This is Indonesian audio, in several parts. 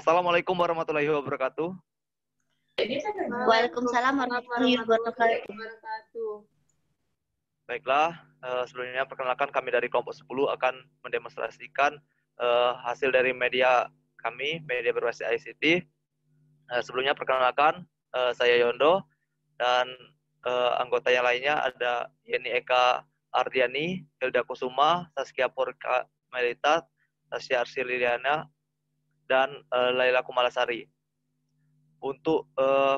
Assalamualaikum warahmatullahi wabarakatuh. Waalaikumsalam warahmatullahi wabarakatuh. Baiklah, sebelumnya perkenalkan kami dari kelompok 10 akan mendemonstrasikan hasil dari media kami, media berbasis ICT. Sebelumnya perkenalkan, saya Yondo, dan anggota yang lainnya ada Yeni Eka Ardiani, Hilda Kusuma, Saskia Porka Melita, Tasya Arsililiana, dan Laila Kumalasari. Untuk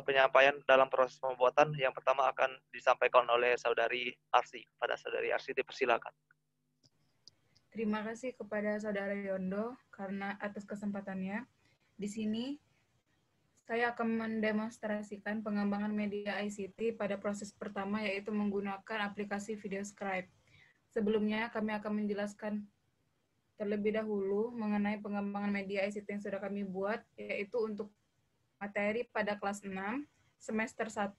penyampaian dalam proses pembuatan, yang pertama akan disampaikan oleh Saudari Arsi. Pada Saudari Arsi, dipersilakan. Terima kasih kepada Saudara Yondo karena atas kesempatannya. Di sini saya akan mendemonstrasikan pengembangan media ICT pada proses pertama, yaitu menggunakan aplikasi VideoScribe. Sebelumnya kami akan menjelaskan terlebih dahulu mengenai pengembangan media ICT yang sudah kami buat, yaitu untuk materi pada kelas 6, semester 1,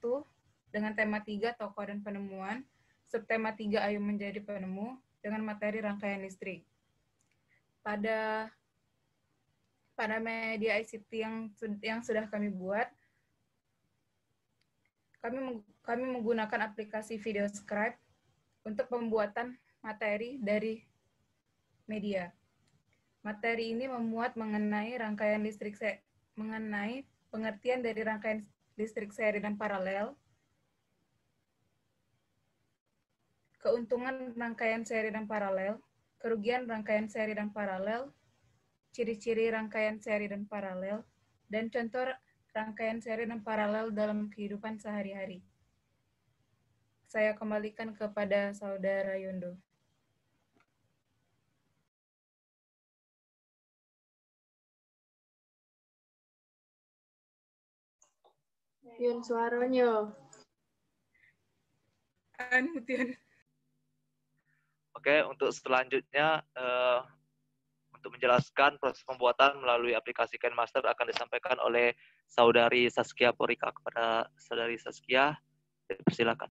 dengan tema 3, tokoh dan penemuan, subtema 3, ayo menjadi penemu, dengan materi rangkaian listrik. Pada media ICT yang sudah kami buat, kami menggunakan aplikasi VideoScribe untuk pembuatan materi dari media. Materi ini memuat mengenai rangkaian listrik mengenai pengertian dari rangkaian listrik seri dan paralel, keuntungan rangkaian seri dan paralel, kerugian rangkaian seri dan paralel, ciri-ciri rangkaian seri dan paralel, dan contoh rangkaian seri dan paralel dalam kehidupan sehari-hari. Saya kembalikan kepada Saudara Yondo. Yun suaranya. Oke, untuk selanjutnya, untuk menjelaskan proses pembuatan melalui aplikasi KineMaster akan disampaikan oleh Saudari Saskia Porika. Kepada Saudari Saskia, persilakan.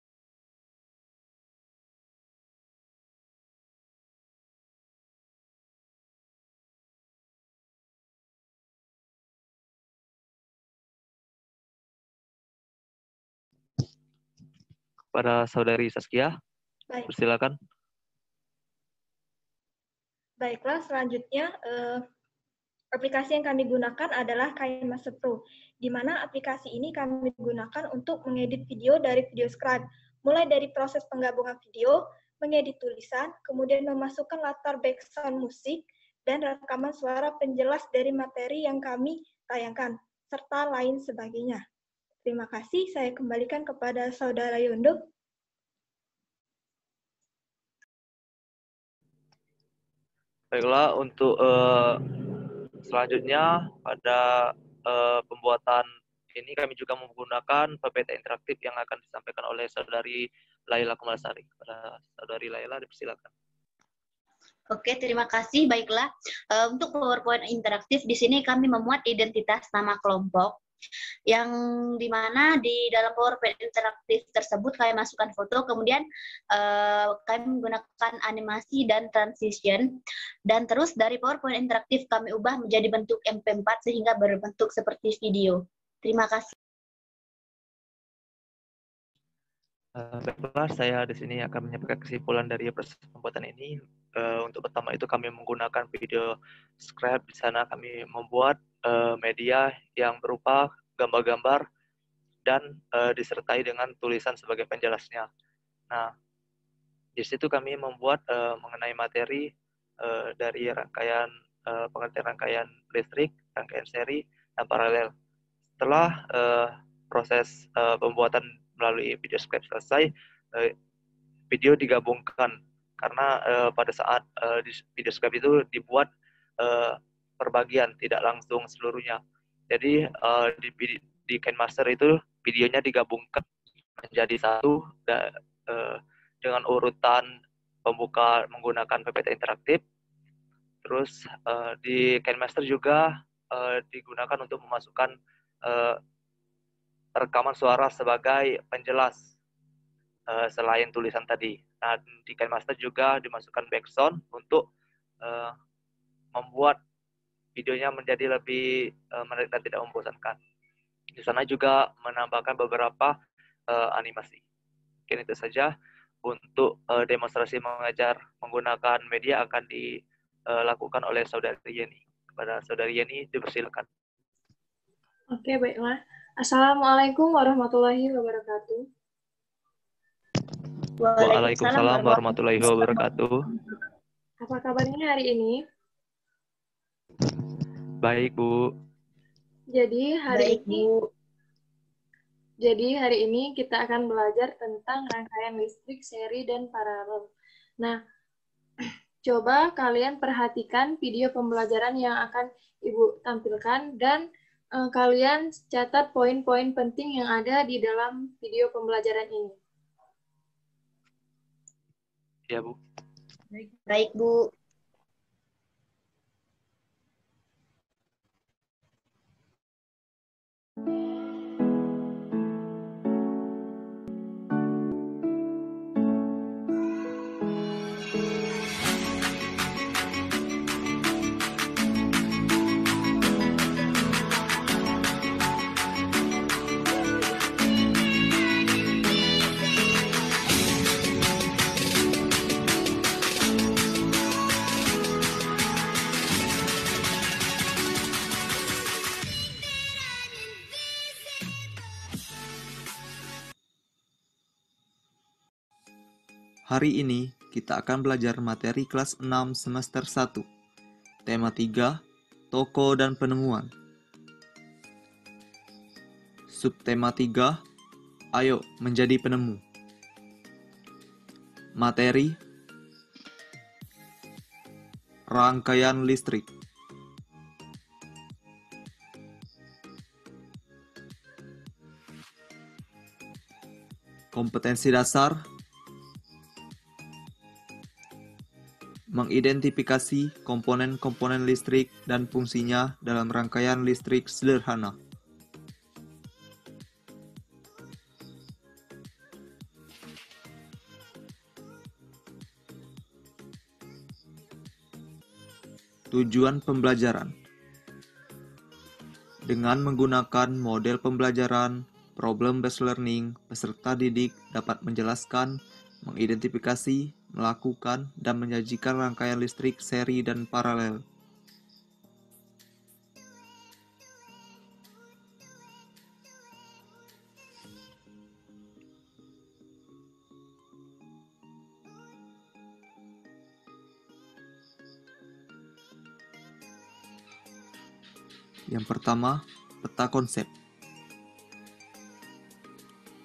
Kepada Saudari Saskia, Baik. persilakan. Baiklah, selanjutnya aplikasi yang kami gunakan adalah KineMaster Pro, di mana aplikasi ini kami gunakan untuk mengedit video dari VideoScribe, mulai dari proses penggabungan video, mengedit tulisan, kemudian memasukkan latar background musik, dan rekaman suara penjelas dari materi yang kami tayangkan, serta lain sebagainya. Terima kasih, saya kembalikan kepada Saudara Yondo. Baiklah, untuk selanjutnya pada pembuatan ini kami juga menggunakan PPT interaktif yang akan disampaikan oleh Saudari Laila Kumalasari. Kepada Saudari Laila, dipersilakan. Oke, terima kasih. Baiklah, untuk PowerPoint interaktif di sini kami memuat identitas nama kelompok, yang dimana di dalam PowerPoint interaktif tersebut kami masukkan foto, kemudian kami menggunakan animasi dan transition, dan terus dari PowerPoint interaktif kami ubah menjadi bentuk MP4 sehingga berbentuk seperti video. Terima kasih. Baiklah, saya di sini akan menyampaikan kesimpulan dari proses pembuatan ini. Untuk pertama itu kami menggunakan video script. Di sana kami membuat media yang berupa gambar-gambar dan disertai dengan tulisan sebagai penjelasnya. Nah, di situ kami membuat mengenai materi dari rangkaian pengertian rangkaian listrik, rangkaian seri, dan paralel. Setelah proses pembuatan melalui video script selesai, video digabungkan karena pada saat video script itu dibuat per bagian, tidak langsung seluruhnya. Jadi di KineMaster itu videonya digabungkan menjadi satu dengan urutan pembuka menggunakan PPT interaktif. Terus di KineMaster juga digunakan untuk memasukkan rekaman suara sebagai penjelas selain tulisan tadi. Nah, di KineMaster juga dimasukkan background untuk membuat videonya menjadi lebih menarik dan tidak membosankan. Di sana juga menambahkan beberapa animasi. Mungkin itu saja untuk demonstrasi mengajar menggunakan media akan dilakukan oleh Saudari Yeni. Kepada Saudari Yeni dipersilakan. Oke, baiklah. Assalamualaikum warahmatullahi wabarakatuh. Waalaikumsalam warahmatullahi wabarakatuh. Apa kabarnya hari ini? Baik, Bu. Jadi hari ini kita akan belajar tentang rangkaian listrik, seri, dan paralel. Nah, coba kalian perhatikan video pembelajaran yang akan Ibu tampilkan dan kalian catat poin-poin penting yang ada di dalam video pembelajaran ini. Ya, Bu. Baik, Bu. Hari ini kita akan belajar materi kelas 6 semester 1. Tema 3, toko dan penemuan. Subtema 3, ayo menjadi penemu. Materi, rangkaian listrik. Kompetensi dasar, mengidentifikasi komponen-komponen listrik dan fungsinya dalam rangkaian listrik sederhana. Tujuan pembelajaran. Dengan menggunakan model pembelajaran, problem-based learning, peserta didik dapat menjelaskan, mengidentifikasi, melakukan, dan menyajikan rangkaian listrik seri dan paralel. Yang pertama, peta konsep.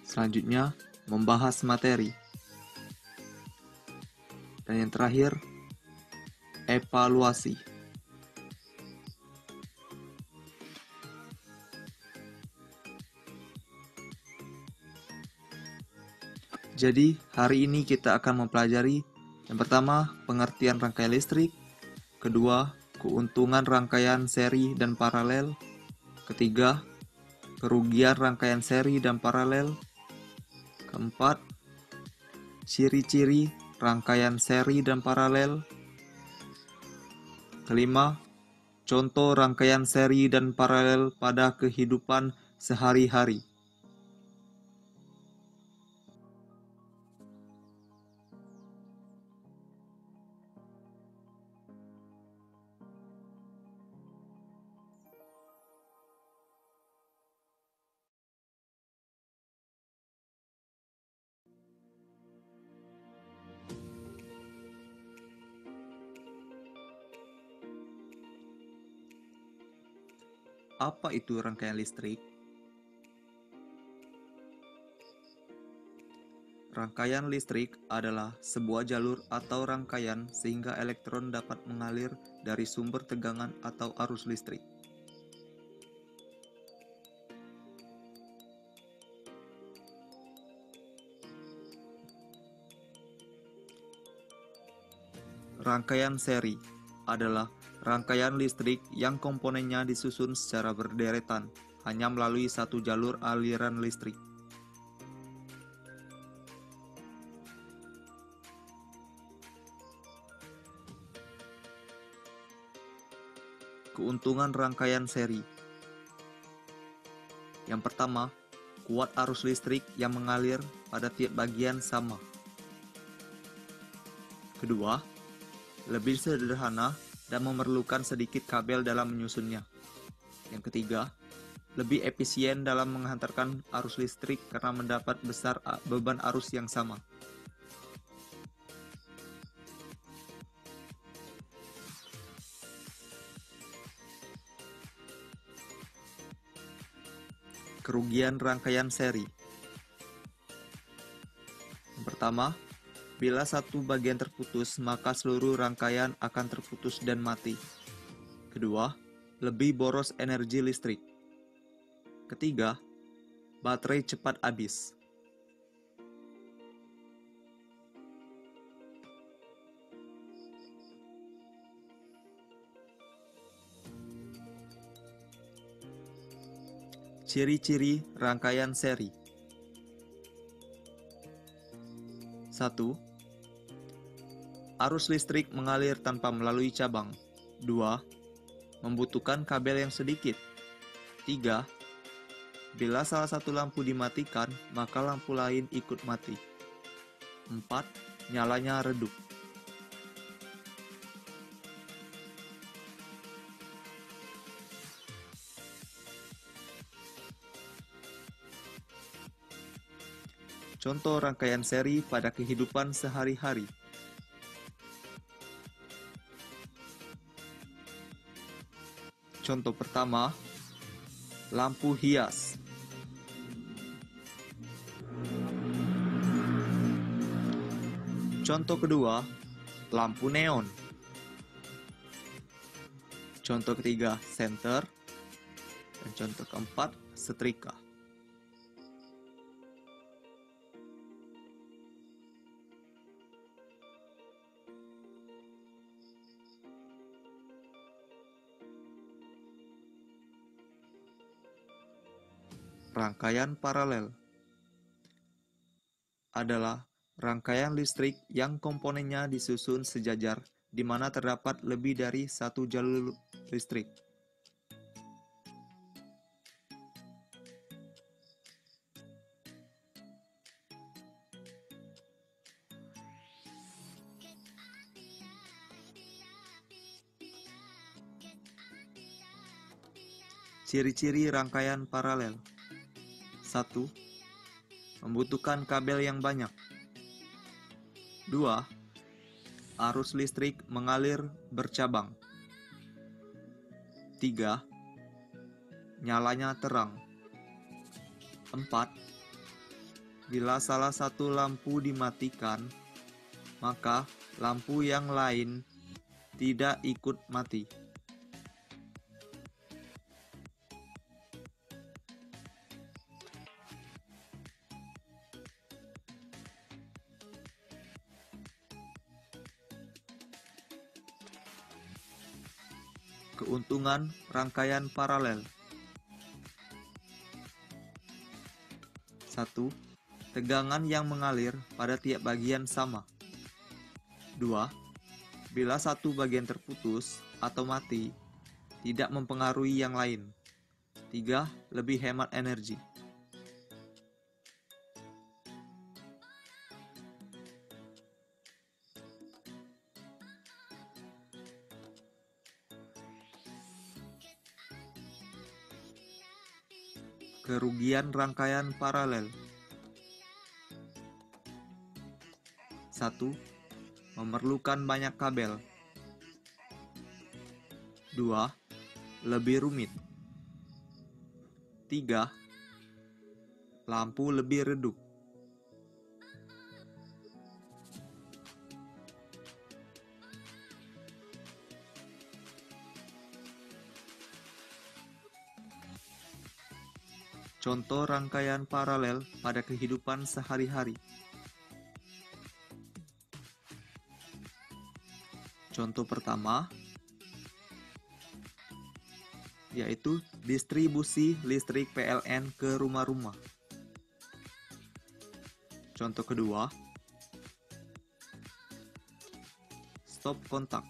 Selanjutnya, membahas materi. Dan yang terakhir, evaluasi. Jadi, hari ini kita akan mempelajari yang pertama, pengertian rangkaian listrik, kedua, keuntungan rangkaian seri dan paralel, ketiga, kerugian rangkaian seri dan paralel, keempat, ciri-ciri rangkaian seri dan paralel, kelima, contoh rangkaian seri dan paralel pada kehidupan sehari-hari. Apa itu rangkaian listrik? Rangkaian listrik adalah sebuah jalur atau rangkaian sehingga elektron dapat mengalir dari sumber tegangan atau arus listrik. Rangkaian seri adalah rangkaian listrik yang komponennya disusun secara berderetan, hanya melalui satu jalur aliran listrik. Keuntungan rangkaian seri. Yang pertama, kuat arus listrik yang mengalir pada tiap bagian sama. Kedua, lebih sederhana dan memerlukan sedikit kabel dalam menyusunnya. Yang ketiga, lebih efisien dalam menghantarkan arus listrik karena mendapat besar beban arus yang sama. Kerugian rangkaian seri. Yang pertama, bila satu bagian terputus, maka seluruh rangkaian akan terputus dan mati. Kedua, lebih boros energi listrik. Ketiga, baterai cepat habis. Ciri-ciri rangkaian seri. 1. Arus listrik mengalir tanpa melalui cabang. 2. Membutuhkan kabel yang sedikit. 3. Bila salah satu lampu dimatikan, maka lampu lain ikut mati. 4. Nyalanya redup. Contoh rangkaian seri pada kehidupan sehari-hari. Contoh pertama, lampu hias. Contoh kedua, lampu neon. Contoh ketiga, senter. Dan contoh keempat, setrika. Rangkaian paralel adalah rangkaian listrik yang komponennya disusun sejajar, di mana terdapat lebih dari satu jalur listrik. Ciri-ciri rangkaian paralel. 1. Membutuhkan kabel yang banyak. 2. Arus listrik mengalir bercabang. 3. Nyalanya terang. 4. Bila salah satu lampu dimatikan, maka lampu yang lain tidak ikut mati. Keuntungan rangkaian paralel. 1. Tegangan yang mengalir pada tiap bagian sama. 2. Bila satu bagian terputus atau mati, tidak mempengaruhi yang lain. 3. Lebih hemat energi. Kerugian rangkaian paralel. 1. Memerlukan banyak kabel. 2. Lebih rumit. 3. Lampu lebih redup. Contoh rangkaian paralel pada kehidupan sehari-hari. Contoh pertama, yaitu distribusi listrik PLN ke rumah-rumah. Contoh kedua, stop kontak.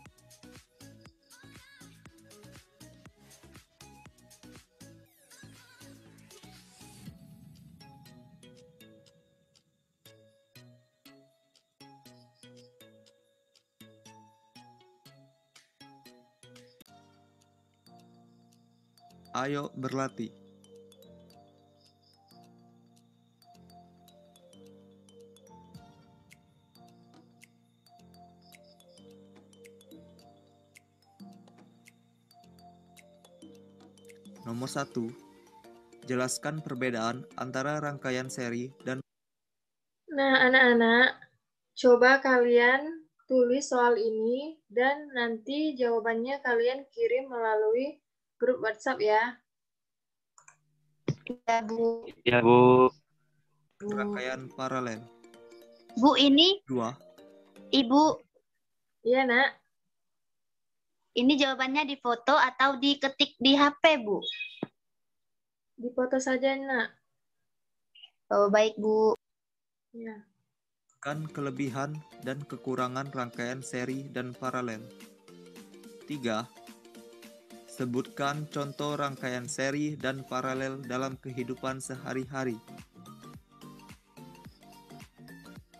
Ayo berlatih. Nomor 1. Jelaskan perbedaan antara rangkaian seri dan Nah, anak-anak, coba kalian tulis soal ini dan nanti jawabannya kalian kirim melalui grup WhatsApp ya. Ya, Bu. Ya, Bu. rangkaian paralel. Bu, ini 2. Ibu, Iya, Nak. ini jawabannya di foto atau diketik di HP, Bu? Dipoto saja, Nak. Oh, baik, Bu. Ya. Kan kelebihan dan kekurangan rangkaian seri dan paralel. 3. Sebutkan contoh rangkaian seri dan paralel dalam kehidupan sehari-hari.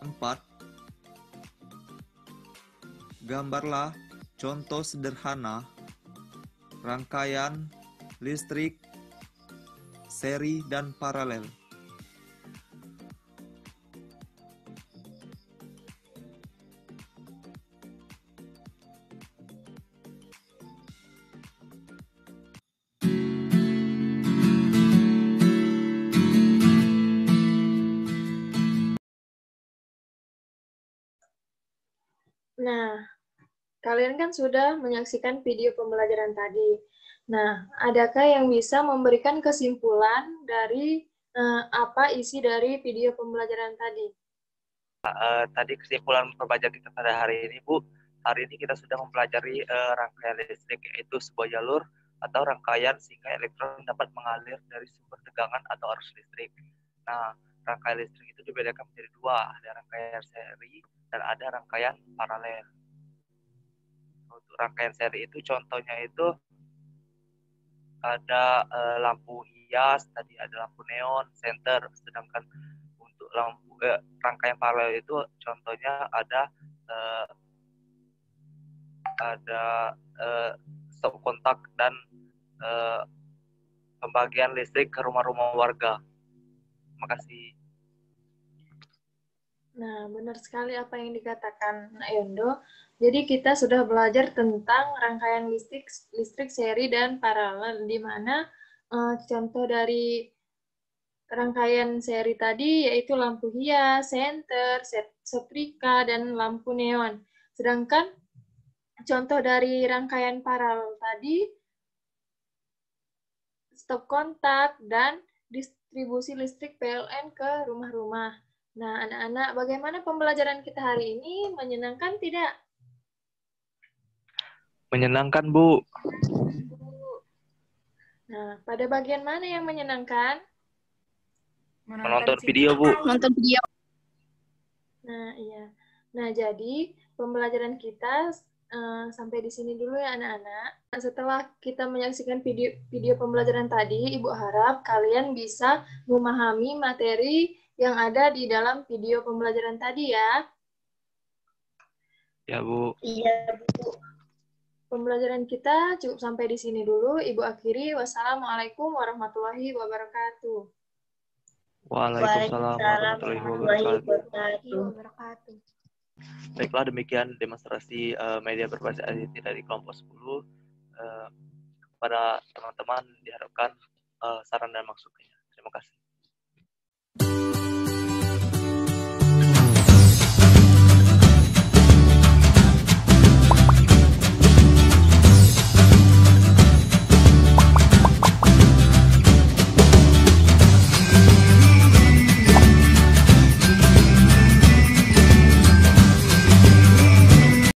4. Gambarlah contoh sederhana rangkaian listrik seri dan paralel. Nah, kalian kan sudah menyaksikan video pembelajaran tadi. Nah, adakah yang bisa memberikan kesimpulan dari apa isi dari video pembelajaran tadi? Tadi kesimpulan pembelajaran kita pada hari ini, Bu. Hari ini kita sudah mempelajari rangkaian listrik, yaitu sebuah jalur atau rangkaian sehingga elektron dapat mengalir dari sumber tegangan atau arus listrik. Nah, rangkaian listrik itu dibedakan menjadi dua, ada rangkaian seri dan ada rangkaian paralel. Untuk rangkaian seri itu contohnya itu ada lampu hias, tadi ada lampu neon, senter, sedangkan untuk rangkaian paralel itu contohnya ada stop kontak dan pembagian listrik ke rumah-rumah warga. Terima kasih. Nah, benar sekali apa yang dikatakan Nak Yondo. Jadi kita sudah belajar tentang rangkaian listrik seri dan paralel, di mana contoh dari rangkaian seri tadi yaitu lampu hias, senter, setrika, dan lampu neon. Sedangkan contoh dari rangkaian paralel tadi stop kontak dan distribusi listrik PLN ke rumah-rumah. Nah, anak-anak, bagaimana pembelajaran kita hari ini? Menyenangkan tidak? Menyenangkan, Bu. Nah, pada bagian mana yang menyenangkan? Menonton video, Bu. Nonton video. Nah, iya. Nah, jadi pembelajaran kita sampai di sini dulu ya, anak-anak. Nah, setelah kita menyaksikan video pembelajaran tadi, Ibu harap kalian bisa memahami materi yang ada di dalam video pembelajaran tadi ya. Ya, Bu. Iya, Bu. Pembelajaran kita cukup sampai di sini dulu. Ibu akhiri. Wassalamualaikum warahmatullahi wabarakatuh. Waalaikumsalam warahmatullahi wabarakatuh. Baiklah, demikian demonstrasi media berbasis ICT dari kelompok 10. Kepada teman-teman diharapkan saran dan masukannya. Terima kasih.